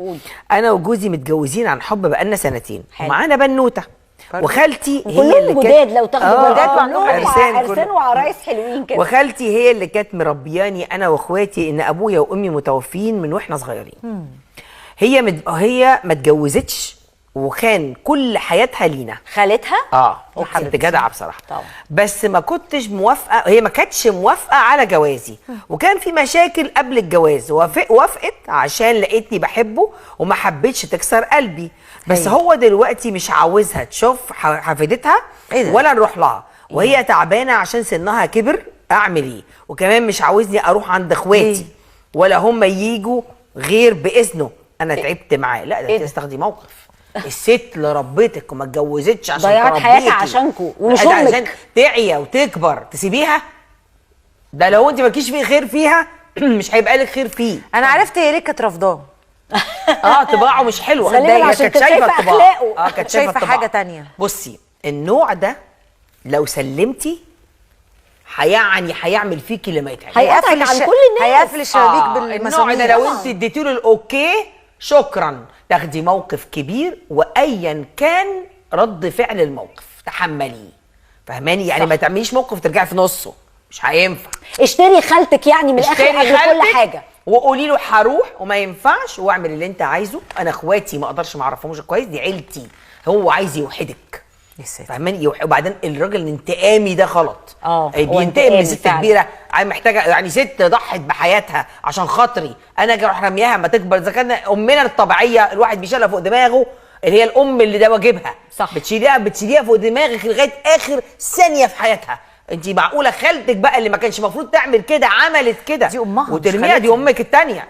قول. انا وجوزي متجوزين عن حب بقالنا سنتين ومعانا بنوته، وخالتي هي كلهم اللي جداد لو تاخدوا جداد كلهم عرسان وعرايس حلوين كده. وخالتي هي اللي كانت مربياني انا واخواتي، ان ابويا وامي متوفيين من واحنا صغيرين. هي ما اتجوزتش وكان كل حياتها لينا. خالتها ست جدعه بصراحه طبعا. بس ما كنتش موافقه، هي ما كانتش موافقه على جوازي، وكان في مشاكل قبل الجواز. وافقت عشان لقيتني بحبه وما حبيتش تكسر قلبي. بس هو دلوقتي مش عاوزها تشوف حفيدتها ولا نروح لها، وهي تعبانه عشان سنها كبر. اعمل ايه؟ وكمان مش عاوزني اروح عند اخواتي ولا هم ييجوا غير باذنه. انا تعبت معاه. لا ده تستخدي موقف. الست اللي ربتك وما اتجوزتش عشان ضيعت حياتها عشانكم ومش امك، عشان تعيا وتكبر تسيبيها؟ ده لو انت مالكيش فيه خير فيها مش هيبقى لك خير فيه. انا عرفت هي ليه كانت رافضاه. طباعه مش حلوه. كانت شايفه اخلاقه. كانت شايفه حاجه تانية. بصي النوع ده لو سلمتي هيعمل فيكي اللي ما يتعمل. هيقفل عن كل الناس. هيقفل الشبابيك بالمسامير. النوع ده لو انت اديتي له الاوكي شكرا، تاخدي موقف كبير وايا كان رد فعل الموقف تحمليه. فهماني؟ يعني ما تعمليش موقف ترجعي في نصه، مش هينفع. اشتري خالتك يعني من الاخر قبل كل حاجه، وقولي له هروح وما ينفعش واعمل اللي انت عايزه. انا اخواتي ما اقدرش ما اعرفهمش كويس، دي عيلتي. هو عايز يوحدك، فاهماني؟ وبعدين الراجل الانتقامي ده غلط. بينتقم من ست كبيره محتاجه، يعني ست ضحت بحياتها عشان خاطري انا اجي اروح رميها ما تكبر. اذا كان امنا الطبيعيه الواحد بيشيلها فوق دماغه، اللي هي الام اللي ده واجبها، صح، بتشيليها فوق دماغك لغايه اخر ثانيه في حياتها. انت معقوله خالتك بقى اللي ما كانش المفروض تعمل كده عملت كده؟ دي امها وترميها؟ دي امك الثانيه.